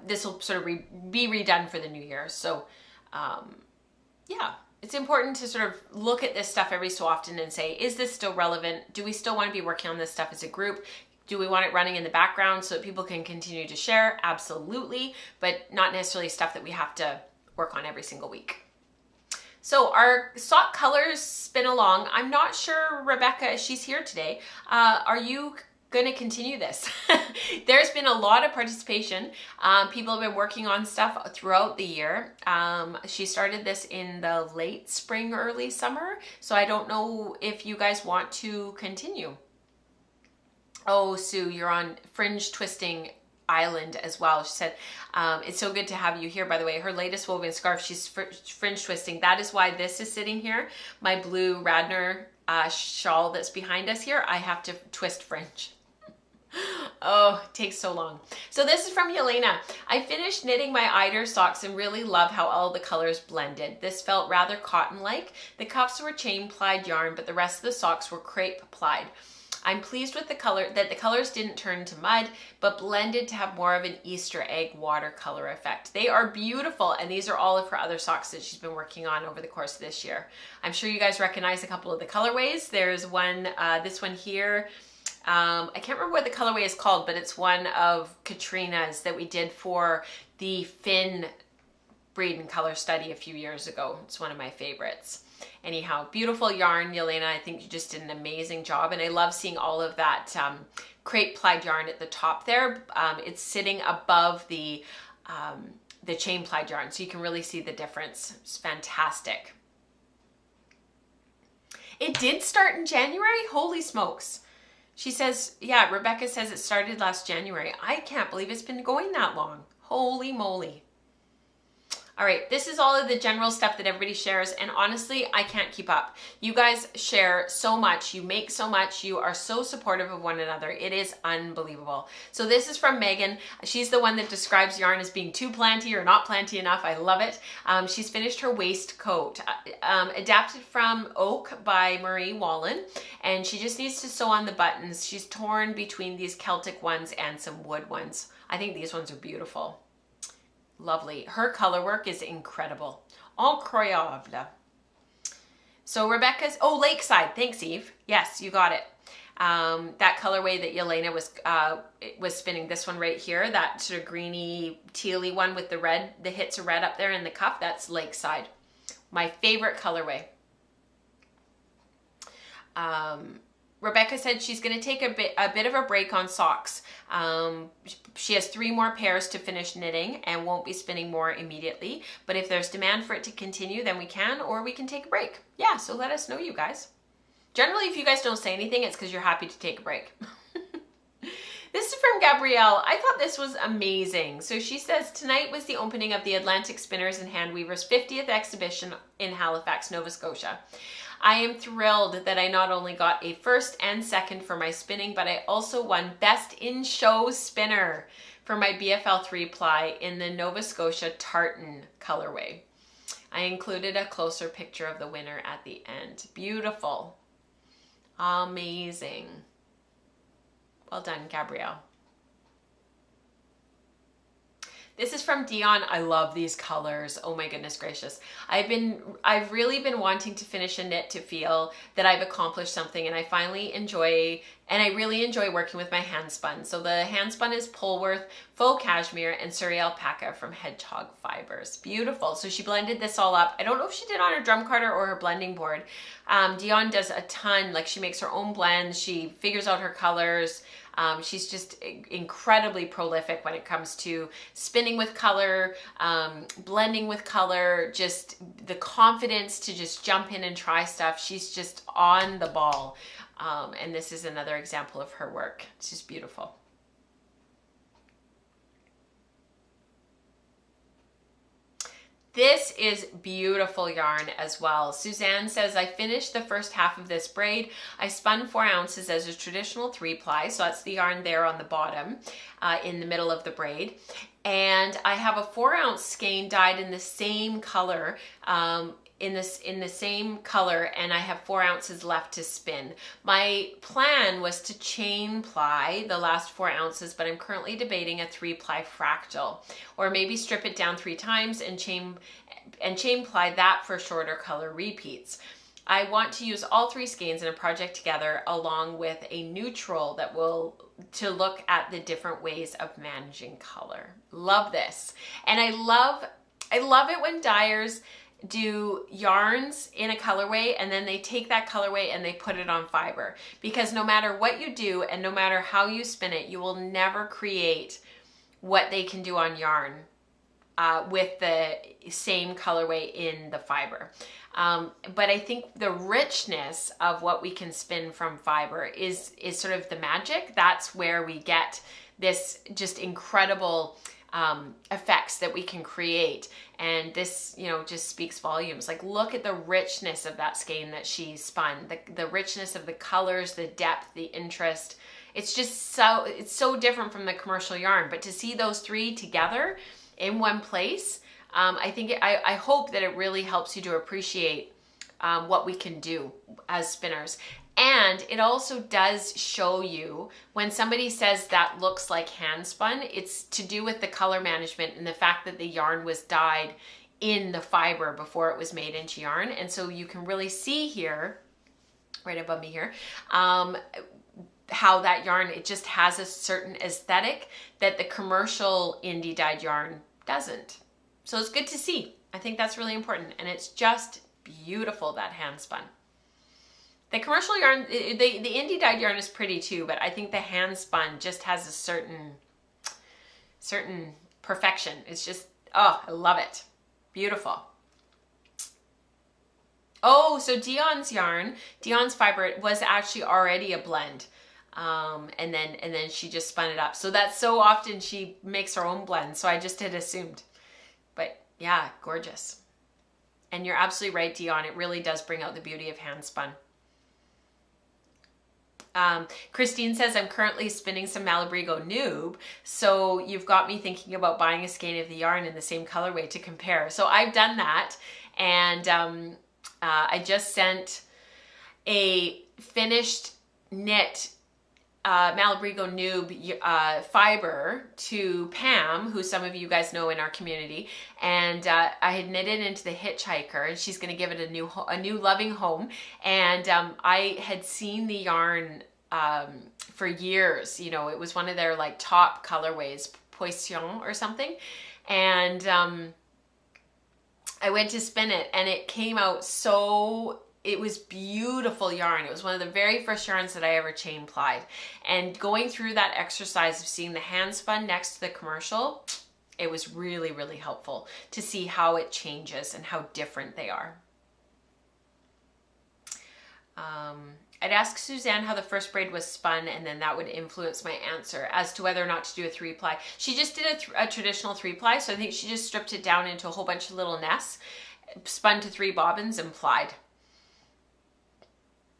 Speaker 1: this will sort of be redone for the new year. So yeah, it's important to sort of look at this stuff every so often and say, is this still relevant? Do we still want to be working on this stuff as a group? Do we want it running in the background so that people can continue to share? Absolutely, but not necessarily stuff that we have to work on every single week. So our sock colors spin along. I'm not sure, Rebecca, she's here today. Are you going to continue this? There's been a lot of participation. People have been working on stuff throughout the year. She started this in the late spring, early summer. So I don't know if you guys want to continue. Oh, Sue, you're on Fringe Twisting Island as well. She said, it's so good to have you here, by the way. Her latest woven scarf, she's fringe twisting. That is why this is sitting here. My blue Radnor shawl that's behind us here, I have to twist fringe. Oh, it takes so long. So this is from Yelena. I finished knitting my eider socks and really love how all the colors blended. This felt rather cotton-like. The cuffs were chain plied yarn, but the rest of the socks were crepe plied. I'm pleased with the color, that the colors didn't turn to mud, but blended to have more of an Easter egg watercolor effect. They are beautiful, and these are all of her other socks that she's been working on over the course of this year. I'm sure you guys recognize a couple of the colorways. There's one, this one here. I can't remember what the colorway is called, but it's one of Katrina's that we did for the Finn breed and color study a few years ago. It's one of my favorites. Anyhow, beautiful yarn, Yelena. I think you just did an amazing job, and I love seeing all of that crepe plied yarn at the top there. It's sitting above the chain plied yarn, so you can really see the difference. It's fantastic. It did start in January? Holy smokes. She says, yeah, Rebecca says it started last January. I can't believe it's been going that long. Holy moly. All right, this is all of the general stuff that everybody shares, and honestly, I can't keep up. You guys share so much, you make so much, you are so supportive of one another. It is unbelievable. So this is from Megan. She's the one that describes yarn as being too planty or not planty enough. I love it. She's finished her waistcoat, adapted from Oak by Marie Wallen, and she just needs to sew on the buttons. She's torn between these Celtic ones and some wood ones. I think these ones are beautiful. Lovely. Her color work is incredible. Incroyable. So Rebecca's, oh, Lakeside. Thanks, Eve. Yes, you got it. That colorway that Yelena was spinning, this one right here, that sort of greeny, tealy one with the red, the hits of red up there in the cuff, that's Lakeside. My favorite colorway. Rebecca said she's going to take a bit of a break on socks. She has 3 more pairs to finish knitting and won't be spinning more immediately. But if there's demand for it to continue, then we can, or we can take a break. Yeah, so let us know, you guys. Generally, if you guys don't say anything, it's because you're happy to take a break. This is from Gabrielle. I thought this was amazing. So she says, tonight was the opening of the Atlantic Spinners and Handweavers 50th exhibition in Halifax, Nova Scotia. I am thrilled that I not only got a first and second for my spinning, but I also won Best in Show Spinner for my BFL 3 ply in the Nova Scotia tartan colorway. I included a closer picture of the winner at the end. Beautiful. Amazing. Well done, Gabrielle. This is from Dion. I love these colors. Oh my goodness gracious. I've really been wanting to finish a knit to feel that I've accomplished something, and I really enjoy working with my hand spun. So the hand spun is Polworth, faux cashmere, and Surrey alpaca from Hedgehog Fibers. Beautiful. So she blended this all up. I don't know if she did on her drum cutter or her blending board. Dion does a ton, like she makes her own blends. She figures out her colors. She's just incredibly prolific when it comes to spinning with color, blending with color, just the confidence to just jump in and try stuff. She's just on the ball. And this is another example of her work. It's just beautiful. This is beautiful yarn as well. Suzanne says, I finished the first half of this braid. I spun 4 ounces as a traditional 3-ply. So that's the yarn there on the bottom, in the middle of the braid. And I have a 4-ounce skein dyed in the same color, in the same color, and I have 4 ounces left to spin. My plan was to chain ply the last 4 ounces, but I'm currently debating a 3-ply fractal, or maybe strip it down 3 times and chain ply that for shorter color repeats. I want to use all 3 skeins in a project together, along with a neutral that will to look at the different ways of managing color. Love this. And I love it when dyers do yarns in a colorway and then they take that colorway and they put it on fiber, because no matter what you do and no matter how you spin it, you will never create what they can do on yarn with the same colorway in the fiber. But I think the richness of what we can spin from fiber is sort of the magic. That's where we get this just incredible effects that we can create. And this, you know, just speaks volumes. Like, look at the richness of that skein that she spun, the richness of the colors, the depth, the interest. It's just it's so different from the commercial yarn. But to see those 3 together in one place, I hope that it really helps you to appreciate what we can do as spinners. And it also does show you when somebody says that looks like hand spun, it's to do with the color management and the fact that the yarn was dyed in the fiber before it was made into yarn. And so you can really see here, right above me here, how that yarn, it just has a certain aesthetic that the commercial indie dyed yarn doesn't. So it's good to see. I think that's really important. And it's just beautiful, that hand spun. The commercial yarn, the indie dyed yarn is pretty too, but I think the hand spun just has a certain perfection. It's just, oh, I love it. Beautiful. Oh, so Dion's yarn, Dion's fiber was actually already a blend. And then she just spun it up. So that's so often she makes her own blend. So I just had assumed, but yeah, gorgeous. And you're absolutely right, Dion. It really does bring out the beauty of hand spun. Christine says, I'm currently spinning some Malabrigo Noob, so you've got me thinking about buying a skein of the yarn in the same colorway to compare. So I've done that, and I just sent a finished knit Malabrigo Noob fiber to Pam, who some of you guys know in our community, and I had knitted into the Hitchhiker, and she's going to give it a new loving home. And I had seen the yarn for years. You know, it was one of their like top colorways, Poisson or something, and I went to spin it, and it came out so. It was beautiful yarn. It was one of the very first yarns that I ever chain plied. And going through that exercise of seeing the hand spun next to the commercial, it was really, really helpful to see how it changes and how different they are. I'd ask Suzanne how the first braid was spun, and then that would influence my answer as to whether or not to do a 3-ply. She just did a traditional 3-ply, so I think she just stripped it down into a whole bunch of little nests, spun to 3 bobbins, and plied.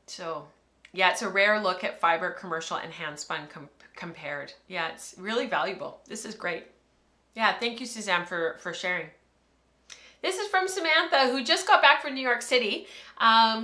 Speaker 1: So yeah, it's a rare look at fiber, commercial, and hand spun compared. Yeah, it's really valuable. This is great. Yeah, thank you, Suzanne, for sharing. This is from Samantha, who just got back from New York City.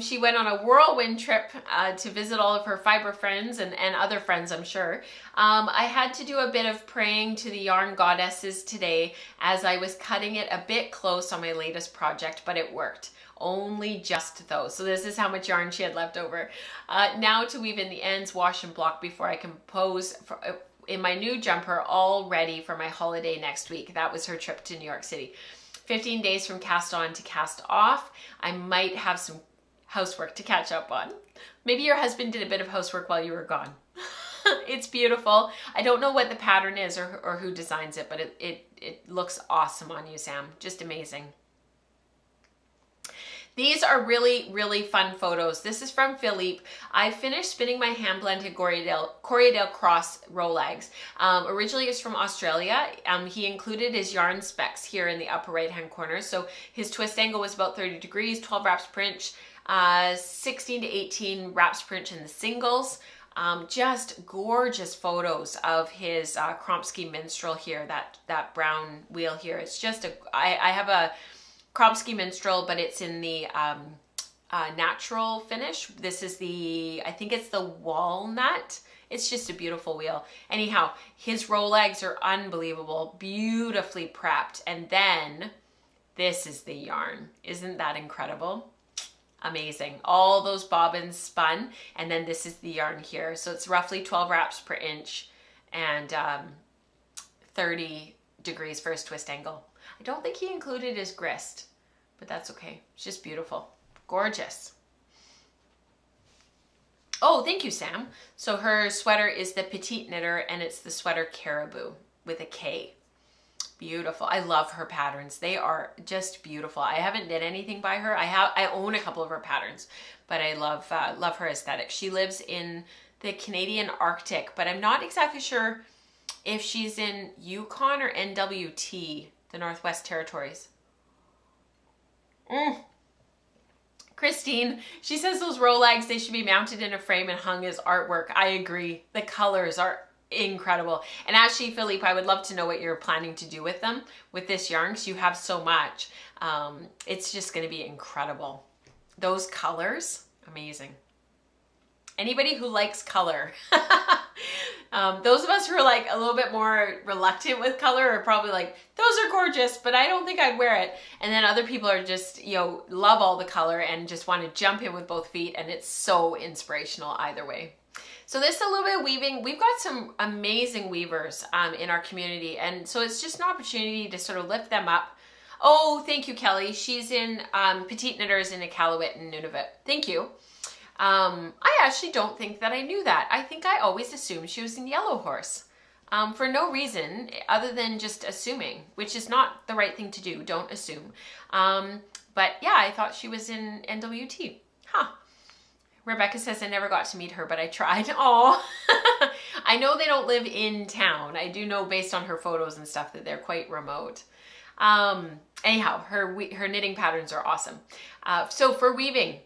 Speaker 1: She went on a whirlwind trip to visit all of her fiber friends and other friends, I'm sure. I had to do a bit of praying to the yarn goddesses today as I was cutting it a bit close on my latest project, but it worked. Only just though. So this is how much yarn she had left over. Now to weave in the ends, wash and block before I compose in my new jumper, all ready for my holiday next week. That was her trip to New York City. 15 days from cast on to cast off. I might have some housework to catch up on. Maybe your husband did a bit of housework while you were gone. It's beautiful. I don't know what the pattern is or who designs it, but it looks awesome on you, Sam. Just amazing. These are really, really fun photos. This is from Philippe. I finished spinning my hand-blended Corriedale Cross Rolegs. Originally it's from Australia. He included his yarn specs here in the upper right-hand corner. So his twist angle was about 30 degrees, 12 wraps per inch, 16 to 18 wraps per inch in the singles. Just gorgeous photos of his Kromsky minstrel here, that brown wheel here. It's just I have a Kromsky minstrel, but it's in the natural finish. This is I think it's the walnut. It's just a beautiful wheel. Anyhow, his Rolegs are unbelievable, beautifully prepped. And then this is the yarn. Isn't that incredible? Amazing. All those bobbins spun, and then this is the yarn here. So it's roughly 12 wraps per inch and 30 degrees for his twist angle. I don't think he included his grist, but that's okay. It's just beautiful. Gorgeous. Oh, thank you, Sam. So her sweater is the Petite Knitter, and it's the sweater Caribou with a K. Beautiful. I love her patterns. They are just beautiful. I haven't knit anything by her. I own a couple of her patterns, but I love her aesthetic. She lives in the Canadian Arctic, but I'm not exactly sure if she's in Yukon or NWT, the Northwest Territories. Christine, she says those Rolegs, they should be mounted in a frame and hung as artwork. I agree. The colors are incredible. And actually, Philippe, I would love to know what you're planning to do with them, with this yarn, because you have so much. It's just going to be incredible. Those colors, amazing. Anybody who likes color. Those of us who are like a little bit more reluctant with color are probably like, those are gorgeous, but I don't think I'd wear it. And then other people are just, you know, love all the color and just want to jump in with both feet. And it's so inspirational either way. So this is a little bit of weaving. We've got some amazing weavers in our community. And so it's just an opportunity to sort of lift them up. Oh, thank you, Kelly. She's in Petite Knitters in Iqaluit and Nunavut. Thank you. I actually don't think that I knew that. I think I always assumed she was in Yellow Horse for no reason other than just assuming, which is not the right thing to do. Don't assume. But yeah, I thought she was in NWT. Huh. Rebecca says I never got to meet her, but I tried. Oh, I know they don't live in town. I do know based on her photos and stuff that they're quite remote. Anyhow, her knitting patterns are awesome. So for weaving,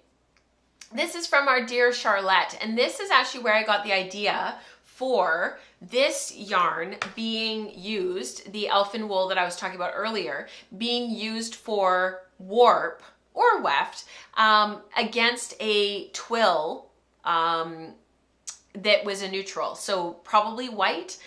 Speaker 1: this is from our dear Charlotte, and this is actually where I got the idea for this yarn being used, the Elfinwolle that I was talking about earlier, being used for warp or weft against a twill that was a neutral. So probably white,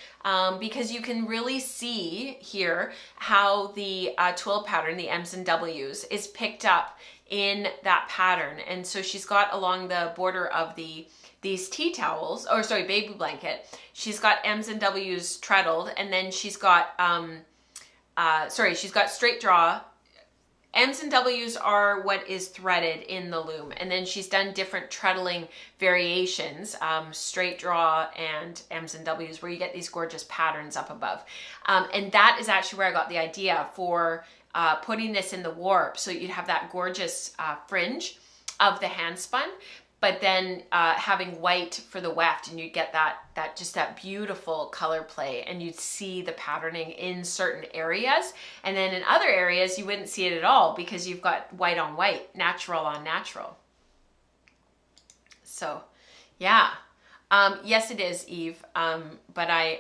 Speaker 1: because you can really see here how the twill pattern, the M's and W's, is picked up in that pattern. And so she's got along the border of these tea towels, or sorry, baby blanket, she's got M's and W's treadled, and then she's got, she's got straight draw. M's and W's are what is threaded in the loom, and then she's done different treadling variations, straight draw and M's and W's, where you get these gorgeous patterns up above. And that is actually where I got the idea for putting this in the warp, so you'd have that gorgeous fringe of the hand spun, but then having white for the weft, and you'd get that beautiful color play, and you'd see the patterning in certain areas, and then in other areas you wouldn't see it at all because you've got white on white, natural on natural. So yeah, yes it is, Eve, but I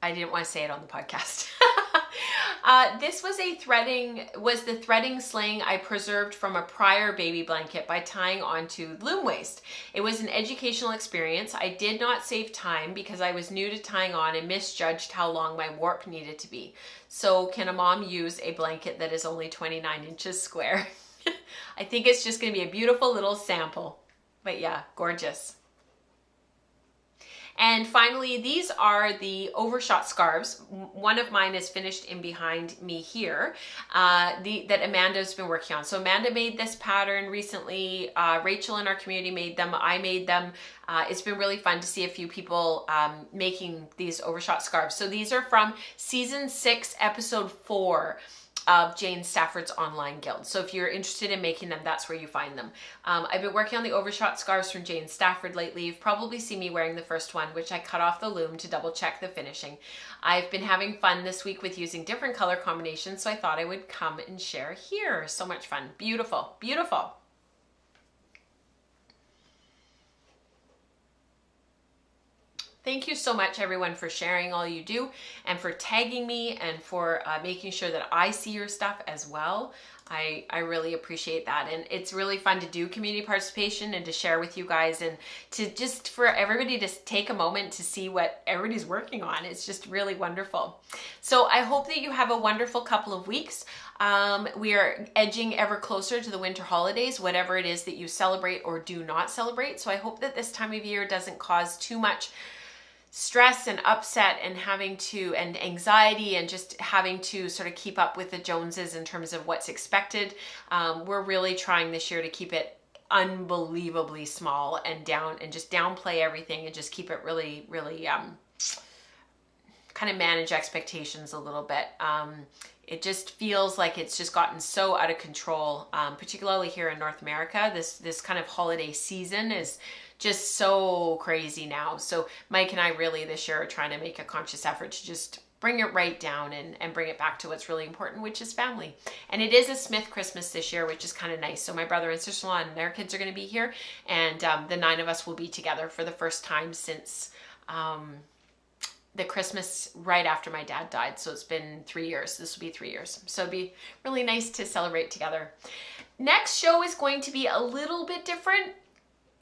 Speaker 1: didn't want to say it on the podcast. This was the threading sling I preserved from a prior baby blanket by tying onto loom waste. It was an educational experience. I did not save time because I was new to tying on and misjudged how long my warp needed to be. So can a mom use a blanket that is only 29 inches square? I think it's just going to be a beautiful little sample. But yeah, gorgeous. And finally, these are the overshot scarves. One of mine is finished in behind me here, that Amanda's been working on. So Amanda made this pattern recently. Rachel in our community made them. I made them. It's been really fun to see a few people making these overshot scarves. So these are from season 6, episode 4 of Jane Stafford's online guild. So if you're interested in making them, that's where you find them. I've been working on the overshot scarves from Jane Stafford lately. You've probably seen me wearing the first one, which I cut off the loom to double check the finishing. I've been having fun this week with using different color combinations, so I thought I would come and share here. So much fun. Beautiful, beautiful. Thank you so much, everyone, for sharing all you do and for tagging me and for making sure that I see your stuff as well. I really appreciate that. And it's really fun to do community participation and to share with you guys and to just for everybody to take a moment to see what everybody's working on. It's just really wonderful. So I hope that you have a wonderful couple of weeks. We are edging ever closer to the winter holidays, whatever it is that you celebrate or do not celebrate. So I hope that this time of year doesn't cause too much stress and upset and and anxiety and just having to sort of keep up with the Joneses in terms of what's expected. We're really trying this year to keep it unbelievably small and just downplay everything and just keep it really, really kind of manage expectations a little bit. It just feels like it's just gotten so out of control, particularly here in North America. This kind of holiday season is just so crazy now. So Mike and I really this year are trying to make a conscious effort to just bring it right down and bring it back to what's really important, which is family. And it is a Smith Christmas this year, which is kind of nice. So my brother and sister-in-law and their kids are going to be here, and the 9 of us will be together for the first time since the Christmas right after my dad died. So it's been 3 years. This will be 3 years. So it'd be really nice to celebrate together. Next show is going to be a little bit different.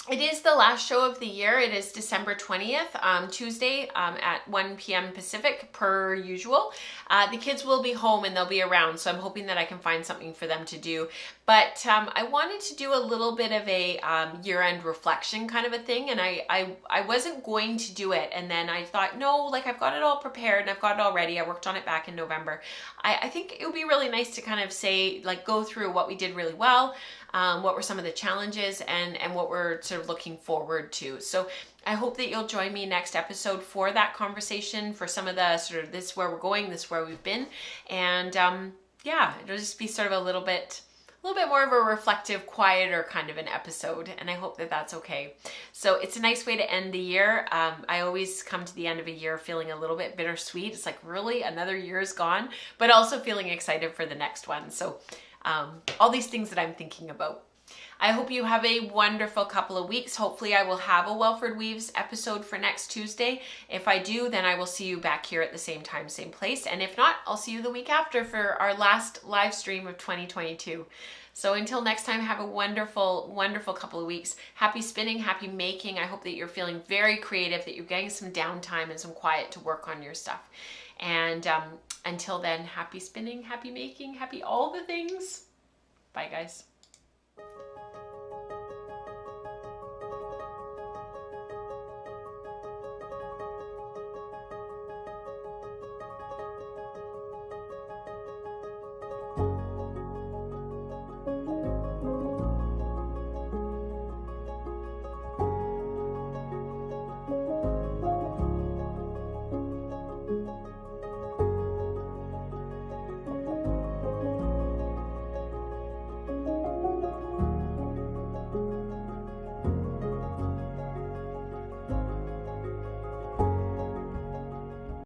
Speaker 1: It is the last show of the year. It is December 20th, Tuesday at 1 p.m. Pacific, per usual. The kids will be home and they'll be around, so I'm hoping that I can find something for them to do. But I wanted to do a little bit of a year-end reflection kind of a thing, and I wasn't going to do it. And then I thought, no, like I've got it all prepared and I've got it all ready. I worked on it back in November. I think it would be really nice to kind of say, like, go through what we did really well, what were some of the challenges, and what we're sort of looking forward to. So I hope that you'll join me next episode for that conversation, for some of the sort of this is where we're going, this is where we've been. And yeah, it'll just be sort of a little bit more of a reflective, quieter kind of an episode, and I hope that that's okay. So it's a nice way to end the year. I always come to the end of a year feeling a little bit bittersweet. It's like, really, another year is gone, but also feeling excited for the next one. So all these things that I'm thinking about. I hope you have a wonderful couple of weeks. Hopefully I will have a Welford Weaves episode for next Tuesday. If I do, then I will see you back here at the same time, same place. And if not, I'll see you the week after for our last live stream of 2022. So until next time, have a wonderful, wonderful couple of weeks. Happy spinning, happy making. I hope that you're feeling very creative, that you're getting some downtime and some quiet to work on your stuff. And until then, happy spinning, happy making, happy all the things. Bye, guys.